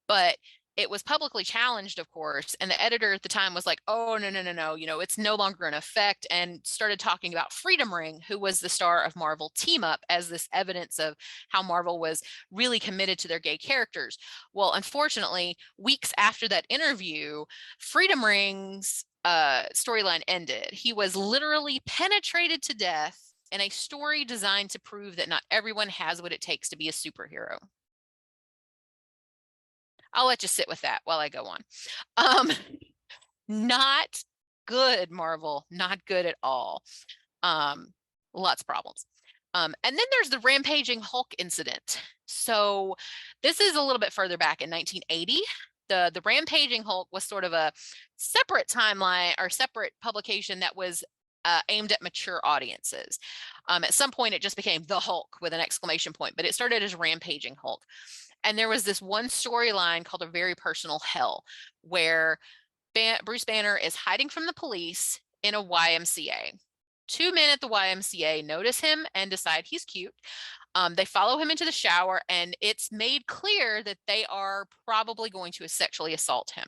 but it was publicly challenged, of course. And the editor at the time was like, oh, no, it's no longer in effect, and started talking about Freedom Ring, who was the star of Marvel Team Up, as this evidence of how Marvel was really committed to their gay characters. Well, unfortunately, weeks after that interview, Freedom Ring's storyline ended. He was literally penetrated to death in a story designed to prove that not everyone has what it takes to be a superhero. I'll let you sit with that while I go on. Not good, Marvel, not good at all. Lots of problems. And then there's the rampaging Hulk incident. So this is a little bit further back in 1980. The rampaging Hulk was sort of a separate timeline or separate publication that was aimed at mature audiences. At some point, it just became the Hulk with an exclamation point, but it started as rampaging Hulk. And there was this one storyline called A Very Personal Hell, where Bruce Banner is hiding from the police in a YMCA. Two men at the YMCA notice him and decide he's cute. They follow him into the shower, and it's made clear that they are probably going to sexually assault him.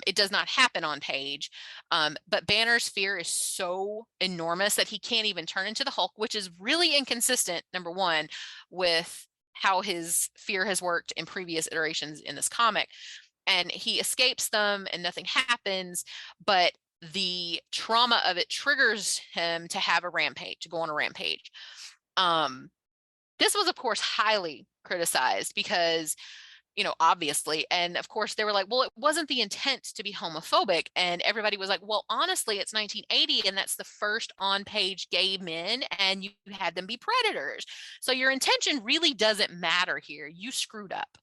It does not happen on page, but Banner's fear is so enormous that he can't even turn into the Hulk, which is really inconsistent, number one, with how his fear has worked in previous iterations in this comic. And he escapes them and nothing happens, but the trauma of it triggers him to have a rampage, to go on a rampage. This was, of course, highly criticized because, obviously, and of course they were like, well, it wasn't the intent to be homophobic. And everybody was like, well, honestly, it's 1980 and that's the first on-page gay men and you had them be predators. So your intention really doesn't matter here. You screwed up.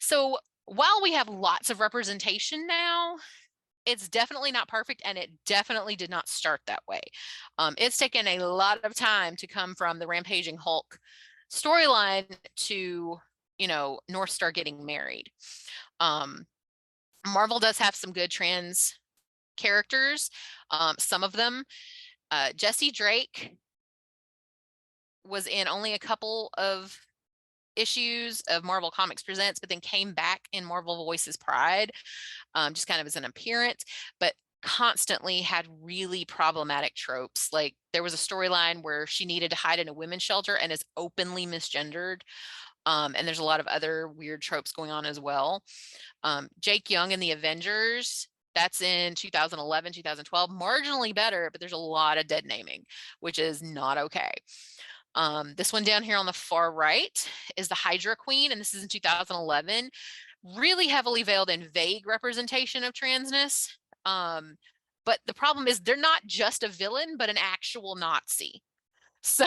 So while we have lots of representation now, it's definitely not perfect, and it definitely did not start that way. It's taken a lot of time to come from the rampaging Hulk storyline to, North Star getting married. Marvel does have some good trans characters. Some of them, Jesse Drake was in only a couple of issues of Marvel Comics Presents, but then came back in Marvel Voices Pride, just kind of as an appearance, but constantly had really problematic tropes. Like there was a storyline where she needed to hide in a women's shelter and is openly misgendered. And there's a lot of other weird tropes going on as well. Jake Young in the Avengers, that's in 2011, 2012, marginally better, but there's a lot of dead naming, which is not okay. This one down here on the far right is the Hydra Queen, and this is in 2011. Really heavily veiled and vague representation of transness. But the problem is they're not just a villain, but an actual Nazi. So,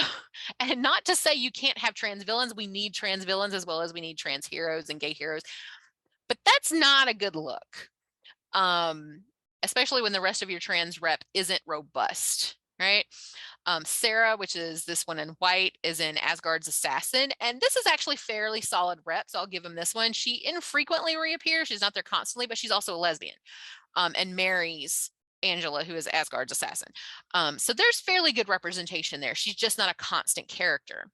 and not to say you can't have trans villains. We need trans villains as well as we need trans heroes and gay heroes. But that's not a good look. Especially when the rest of your trans rep isn't robust, right? Sarah, which is this one in white, is in Asgard's Assassin. And this is actually fairly solid rep, so I'll give him this one. She infrequently reappears. She's not there constantly, but she's also a lesbian, and marries Angela, who is Asgard's assassin. So there's fairly good representation there. She's just not a constant character.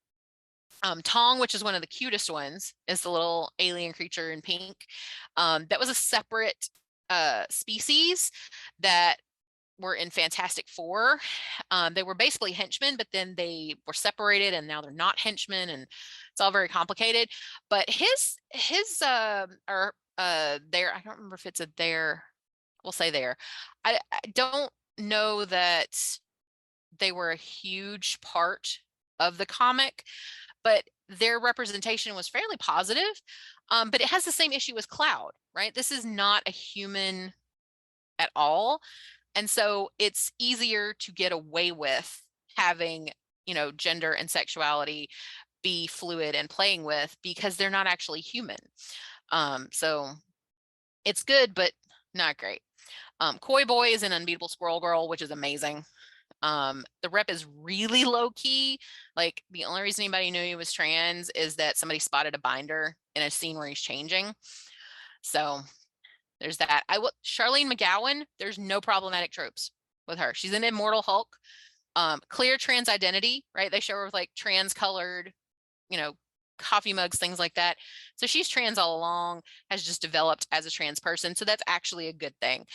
Tong, which is one of the cutest ones, is the little alien creature in pink. That was a separate species that were in Fantastic Four. They were basically henchmen, but then they were separated and now they're not henchmen, and it's all very complicated. But his or there, I don't remember if it's a there, we'll say there. I don't know that they were a huge part of the comic, but their representation was fairly positive. But it has the same issue as Cloud, right? This is not a human at all. And so it's easier to get away with having, gender and sexuality be fluid and playing with because they're not actually human. So it's good, but not great. Koi Boy is an Unbeatable Squirrel Girl, which is amazing. The rep is really low key. Like the only reason anybody knew he was trans is that somebody spotted a binder in a scene where he's changing. So there's that. Charlene McGowan, there's no problematic tropes with her. She's an immortal Hulk. Clear trans identity, right? They show her with like trans colored, coffee mugs, things like that. So she's trans all along, has just developed as a trans person. So that's actually a good thing.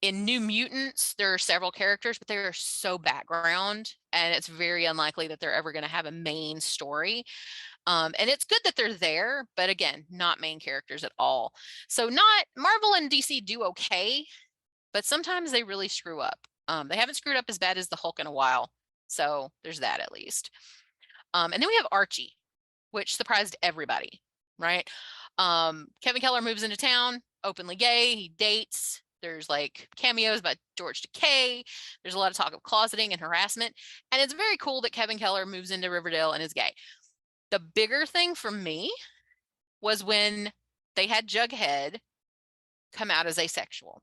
In New Mutants, there are several characters, but they are so background, and it's very unlikely that they're ever going to have a main story. And it's good that they're there, but again, not main characters at all. So not Marvel and DC do okay, but sometimes they really screw up. They haven't screwed up as bad as the Hulk in a while. So there's that at least. And then we have Archie, which surprised everybody, right? Kevin Keller moves into town, openly gay, he dates There's like cameos about George Takei. There's a lot of talk of closeting and harassment. And it's very cool that Kevin Keller moves into Riverdale and is gay. The bigger thing for me was when they had Jughead come out as asexual,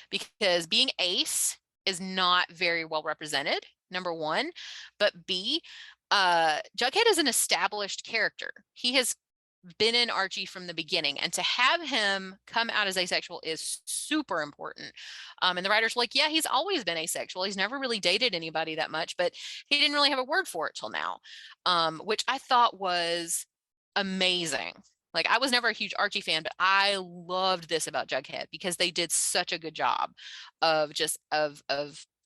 because being ace is not very well represented, number one. But B, Jughead is an established character. He has been in Archie from the beginning, and to have him come out as asexual is super important. And the writers were like, yeah, he's always been asexual. He's never really dated anybody that much, but he didn't really have a word for it till now, which I thought was amazing. Like, I was never a huge Archie fan, but I loved this about Jughead because they did such a good job of just of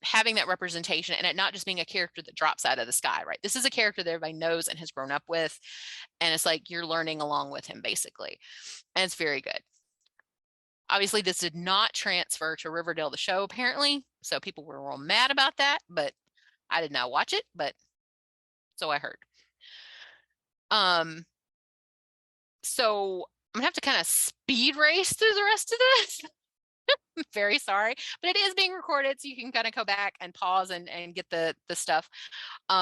having that representation, and it not just being a character that drops out of the sky, right? This is a character that everybody knows and has grown up with, and it's like you're learning along with him, basically. And it's very good. Obviously, this did not transfer to Riverdale, the show, apparently. So people were real mad about that, but I did not watch it, but so I heard. So I'm gonna have to kind of speed race through the rest of this. I'm very sorry, but it is being recorded, so you can kind of go back and pause and get the stuff.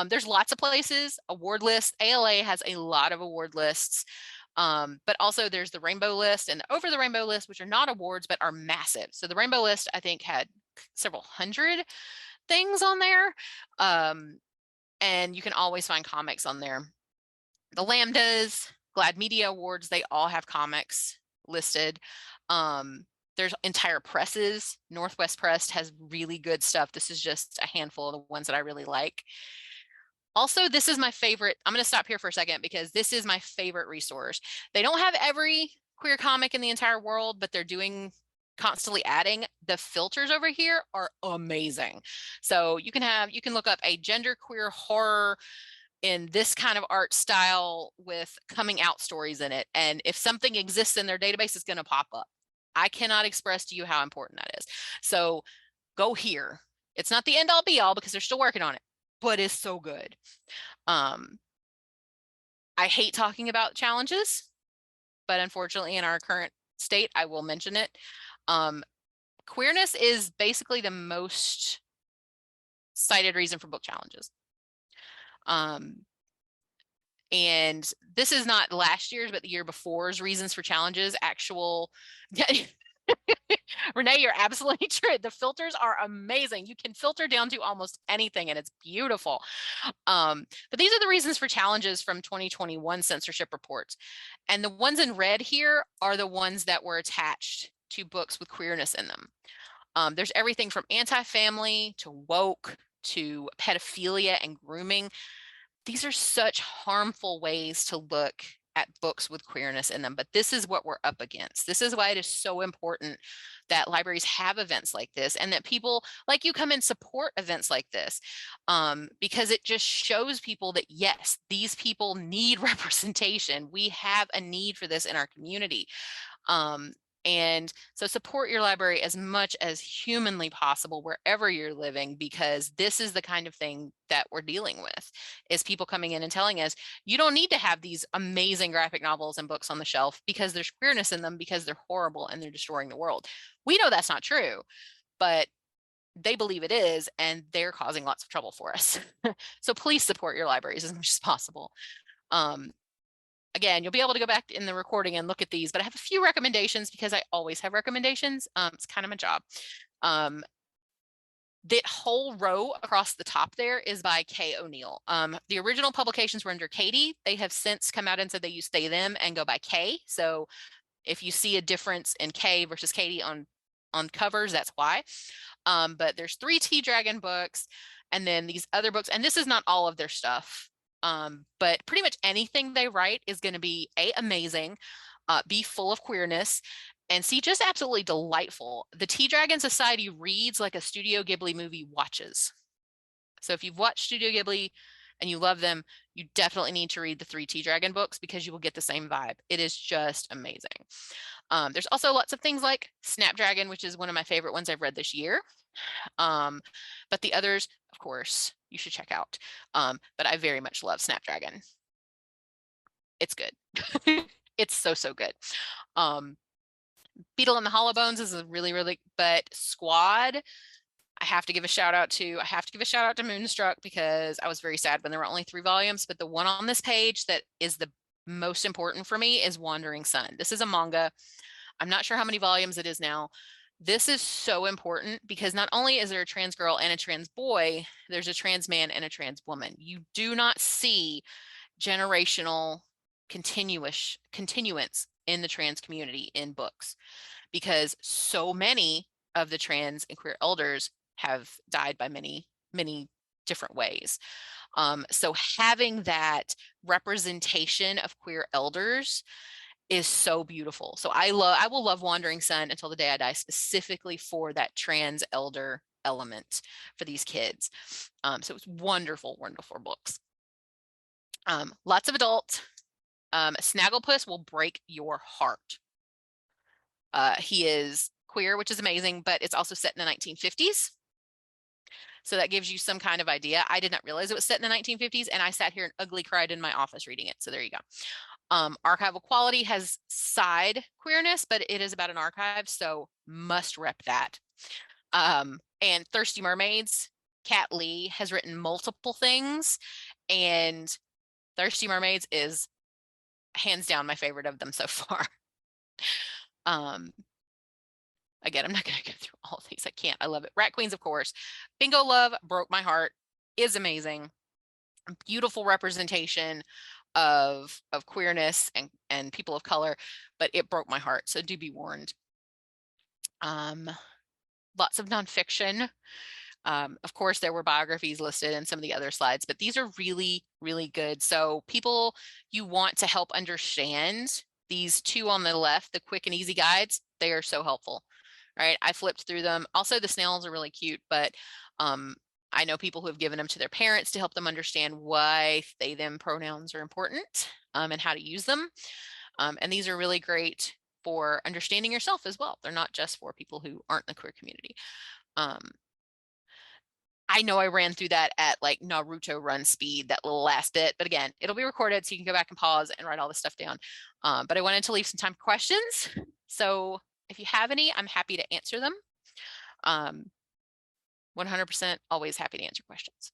There's lots of places, award lists. ALA has a lot of award lists. But also there's the Rainbow List and Over the Rainbow List, which are not awards, but are massive. So the Rainbow List, I think, had several hundred things on there. And you can always find comics on there. The Lambdas, Glad Media Awards, they all have comics listed. There's entire presses. Northwest Press has really good stuff. This is just a handful of the ones that I really like. Also, this is my favorite. I'm going to stop here for a second because this is my favorite resource. They don't have every queer comic in the entire world, but they're doing constantly adding. The filters over here are amazing. So you can look up a genderqueer horror in this kind of art style with coming out stories in it. And if something exists in their database, it's going to pop up. I cannot express to you how important that is. So go here. It's not the end all be all because they're still working on it, but it's so good. I hate talking about challenges, but unfortunately in our current state, I will mention it. Queerness is basically the most cited reason for book challenges. And this is not last year's, but the year before's reasons for challenges, actual. Renee, you're absolutely true. The filters are amazing. You can filter down to almost anything and it's beautiful. But these are the reasons for challenges from 2021 censorship reports. And the ones in red here are the ones that were attached to books with queerness in them. There's everything from anti-family to woke to pedophilia and grooming. These are such harmful ways to look at books with queerness in them, but this is what we're up against. This is why it is so important that libraries have events like this and that people like you come and support events like this, because it just shows people that, yes, these people need representation. We have a need for this in our community. And so support your library as much as humanly possible wherever you're living, because this is the kind of thing that we're dealing with, is people coming in and telling us, you don't need to have these amazing graphic novels and books on the shelf because there's queerness in them, because they're horrible and they're destroying the world. We know that's not true, but they believe it is, and they're causing lots of trouble for us. So please support your libraries as much as possible. Again, you'll be able to go back in the recording and look at these, but I have a few recommendations because I always have recommendations. It's kind of my job. That whole row across the top there is by Kay O'Neill. The original publications were under Katie. They have since come out and said they use they, them and go by Kay. So if you see a difference in Kay versus Katie on covers, that's why. But there's 3 T-Dragon books and then these other books, and this is not all of their stuff. But pretty much anything they write is going to be A, amazing, B, full of queerness, and C, just absolutely delightful. The T-Dragon Society reads like a Studio Ghibli movie watches. So if you've watched Studio Ghibli and you love them, you definitely need to read the 3 T-Dragon books because you will get the same vibe. It is just amazing. There's also lots of things like Snapdragon, which is one of my favorite ones I've read this year. But the others, of course, you should check out. But I very much love Snapdragon. It's good. It's so good. Beetle and the Hollow Bones is a really, but Squad, I have to give a shout out to Moonstruck, because I was very sad when there were only 3 volumes, but the one on this page that is the most important for me is Wandering Sun. This is a manga. I'm not sure how many volumes it is now. This is so important because not only is there a trans girl and a trans boy, there's a trans man and a trans woman. You do not see generational continuance in the trans community in books, because so many of the trans and queer elders have died by many different ways. So having that representation of queer elders is so beautiful. So I will love Wandering Sun until the day I die, specifically for that trans elder element for these kids. So it's wonderful books. Lots of adult. Snagglepuss will break your heart. He is queer, which is amazing, but it's also set in the 1950s. So that gives you some kind of idea. I did not realize it was set in the 1950s, and I sat here and ugly cried in my office reading it. So there you go. Archival Quality has side queerness, but it is about an archive, so must rep that. And Thirsty Mermaids, Kat Lee has written multiple things, and Thirsty Mermaids is hands down my favorite of them so far. Again, I'm not going to go through all of these. I can't. I love it. Rat Queens, of course. Bingo Love broke my heart. Is amazing. Beautiful representation of queerness and people of color, but it broke my heart. So do be warned. Lots of nonfiction. Of course, there were biographies listed in some of the other slides, but these are really good. So people you want to help understand, these 2 on the left, the quick and easy guides, they are so helpful. Right? I flipped through them. Also, the snails are really cute, but I know people who have given them to their parents to help them understand why they, them pronouns are important, and how to use them. And these are really great for understanding yourself as well. They're not just for people who aren't in the queer community. I know I ran through that at like Naruto run speed, that little last bit, but again, it'll be recorded so you can go back and pause and write all this stuff down. But I wanted to leave some time for questions. So if you have any, I'm happy to answer them. 100% always happy to answer questions.